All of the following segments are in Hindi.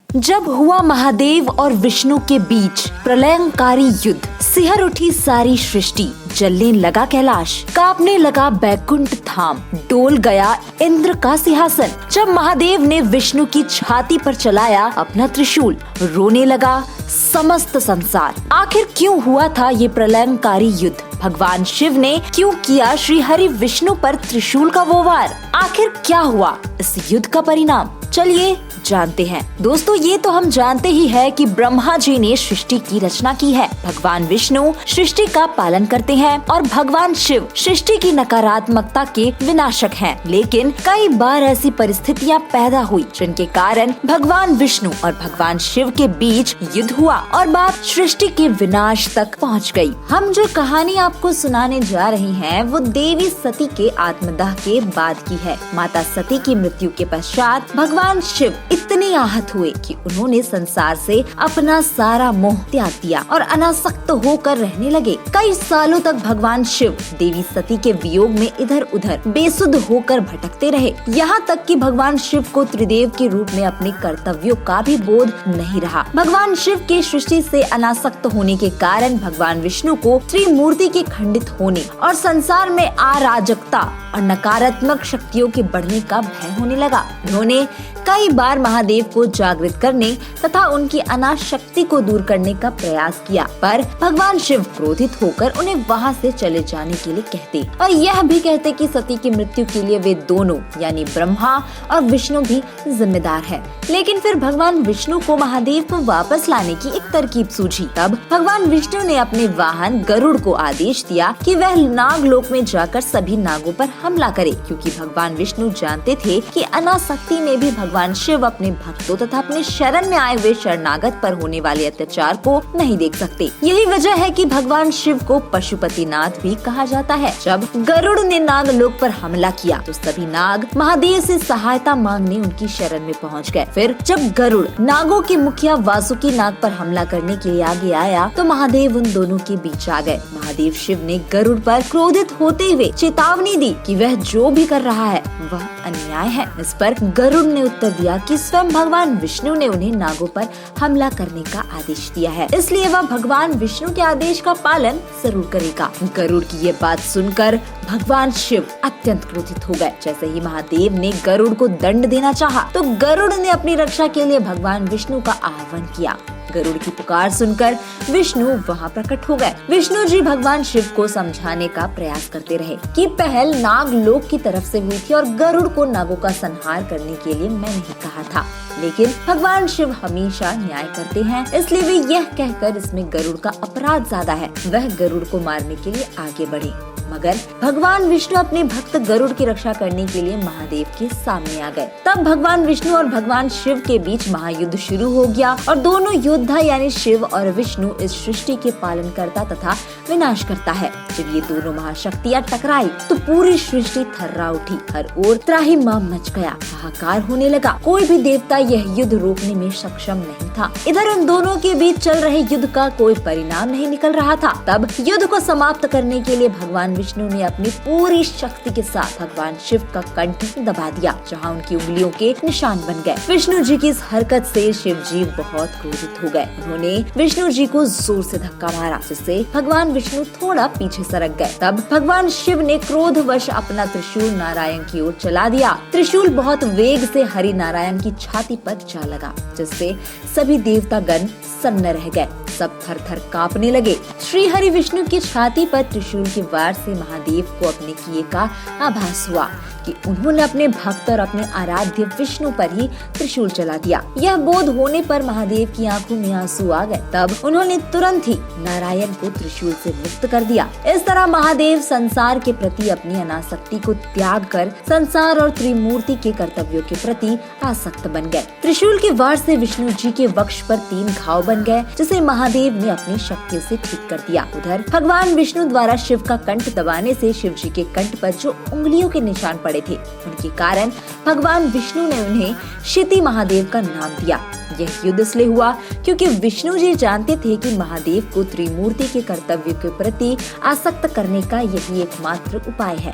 जब हुआ महादेव और विष्णु के बीच प्रलयंकारी युद्ध, सिहर उठी सारी सृष्टि, जलने लगा कैलाश, कांपने लगा बैकुंठ धाम, डोल गया इंद्र का सिंहासन। जब महादेव ने विष्णु की छाती पर चलाया अपना त्रिशूल, रोने लगा समस्त संसार। आखिर क्यों हुआ था ये प्रलयंकारी युद्ध? भगवान शिव ने क्यों किया श्री हरि विष्णु पर त्रिशूल का वो वार? आखिर क्या हुआ इस युद्ध का परिणाम? चलिए जानते हैं। दोस्तों, ये तो हम जानते ही है कि ब्रह्मा जी ने सृष्टि की रचना की है, भगवान विष्णु सृष्टि का पालन करते हैं और भगवान शिव सृष्टि की नकारात्मकता के विनाशक हैं। लेकिन कई बार ऐसी परिस्थितियां पैदा हुई जिनके कारण भगवान विष्णु और भगवान शिव के बीच युद्ध हुआ और बात सृष्टि के विनाश तक पहुंच गई। हम जो कहानी आपको सुनाने जा रहे हैं वो देवी सती के आत्मदाह के बाद की है। माता सती की मृत्यु के पश्चात भगवान शिव इतने आहत हुए कि उन्होंने संसार से अपना सारा मोह त्याग दिया और अनासक्त होकर रहने लगे। कई सालों तक भगवान शिव देवी सती के वियोग में इधर उधर बेसुध होकर भटकते रहे। यहाँ तक कि भगवान शिव को त्रिदेव के रूप में अपने कर्तव्यों का भी बोध नहीं रहा। भगवान शिव के सृष्टि से अनासक्त होने के कारण भगवान विष्णु को त्रिमूर्ति के खंडित होने और संसार में अराजकता और नकारात्मक शक्तियों के बढ़ने का भय होने लगा। उन्होंने कई बार महादेव को जागृत करने तथा उनकी अनाशक्ति को दूर करने का प्रयास किया, पर भगवान शिव क्रोधित होकर उन्हें वहां से चले जाने के लिए कहते और यह भी कहते कि सती की मृत्यु के लिए वे दोनों यानी ब्रह्मा और विष्णु भी जिम्मेदार है। लेकिन फिर भगवान विष्णु को महादेव को वापस लाने की एक तरकीब सूझी। तब भगवान विष्णु ने अपने वाहन गरुड़ को आदेश दिया कि वह नागलोक में जाकर सभी नागों पर हमला करे, क्योंकि भगवान विष्णु जानते थे कि अनासक्ति में भी भगवान शिव अपने भक्तों तथा अपने शरण में आए हुए शरणागत पर होने वाले अत्याचार को नहीं देख सकते। यही वजह है कि भगवान शिव को पशुपतिनाथ भी कहा जाता है। जब गरुड़ ने नागलोक पर हमला किया तो सभी नाग महादेव से सहायता मांगने उनकी शरण में पहुंच गए। फिर जब गरुड़ नागों के मुखिया वासुकी नाग पर हमला करने के लिए आगे आया तो महादेव उन दोनों के बीच आ गए। महादेव शिव ने गरुड़ पर क्रोधित होते हुए चेतावनी दी कि वह जो भी कर रहा है वह अन्याय है। इस पर गरुड़ ने उत्तर दिया कि स्वयं भगवान विष्णु ने उन्हें नागों पर हमला करने का आदेश दिया है, इसलिए वह भगवान विष्णु के आदेश का पालन जरूर करेगा। गरुड़ की ये बात सुनकर भगवान शिव अत्यंत क्रोधित हो गए। जैसे ही महादेव ने गरुड़ को दंड देना चाहा तो गरुड़ ने अपनी रक्षा के लिए भगवान विष्णु का आह्वान किया। गरुड़ की पुकार सुनकर विष्णु वहां प्रकट हो गए। विष्णु जी भगवान शिव को समझाने का प्रयास करते रहे कि पहल नागलोक की तरफ से हुई थी और गरुड़ को नागों का संहार करने के लिए मैंने ही कहा था। लेकिन भगवान शिव हमेशा न्याय करते हैं, इसलिए वे यह कहकर इसमें गरुड़ का अपराध ज्यादा है, वह गरुड़ को मारने के लिए आगे बढ़े। मगर भगवान विष्णु अपने भक्त गरुड़ की रक्षा करने के लिए महादेव के सामने आ गए। तब भगवान विष्णु और भगवान शिव के बीच महायुद्ध शुरू हो गया और दोनों योद्धा यानी शिव और विष्णु इस सृष्टि के पालन करता तथा विनाश करता है। जब ये दोनों महाशक्तियां टकराई तो पूरी सृष्टि थर्रा उठी, हर ओर त्राहिमाम मच गया, हाहाकार होने लगा। कोई भी देवता यह युद्ध रोकने में सक्षम नहीं था। इधर उन दोनों के बीच चल रहे युद्ध का कोई परिणाम नहीं निकल रहा था। तब युद्ध को समाप्त करने के लिए भगवान विष्णु ने अपनी पूरी शक्ति के साथ भगवान शिव का कंठ दबा दिया, जहां उनकी उंगलियों के निशान बन गए। विष्णु जी की इस हरकत से शिव जी बहुत क्रोधित हो गए। उन्होंने विष्णु जी को जोर से धक्का मारा, जिससे भगवान विष्णु थोड़ा पीछे सरक गए। तब भगवान शिव ने क्रोधवश अपना त्रिशूल नारायण की ओर चला दिया। त्रिशूल बहुत वेग से हरि नारायण की छाती पर जा लगा, जिससे सभी देवता गण सन्न रह गए, सब थर थर कांपने लगे। श्री हरि विष्णु की छाती पर त्रिशूल के वार से महादेव को अपने किए का आभास हुआ कि उन्होंने अपने भक्त और अपने आराध्य विष्णु पर ही त्रिशूल चला दिया। यह बोध होने पर महादेव की आंखों में आंसू आ गए। तब उन्होंने तुरंत ही नारायण को त्रिशूल से मुक्त कर दिया। इस तरह महादेव संसार के प्रति अपनी अनासक्ति को त्याग कर संसार और त्रिमूर्ति के कर्तव्यों के प्रति आसक्त बन गए। त्रिशूल के वार से विष्णु जी के वक्ष पर 3 घाव बन गए, जिसे महादेव ने अपनी शक्तियों से ठीक कर दिया। उधर भगवान विष्णु द्वारा शिव का कंठ दबाने से शिव जी के कंठ पर जो उंगलियों के निशान पड़े थे, उनके कारण भगवान विष्णु ने उन्हें क्षिति महादेव का नाम दिया। यह युद्ध इसलिए हुआ क्योंकि विष्णु जी जानते थे कि महादेव को त्रिमूर्ति के कर्तव्य के प्रति आसक्त करने का यही एकमात्र उपाय है।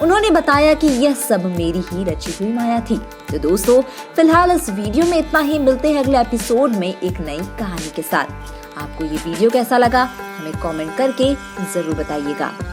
उन्होंने बताया कि यह सब मेरी ही रची हुई माया थी। तो दोस्तों, फिलहाल इस वीडियो में इतना ही। मिलते हैं अगले एपिसोड में एक नई कहानी के साथ। आपको ये वीडियो कैसा लगा हमें कमेंट करके जरूर बताइएगा।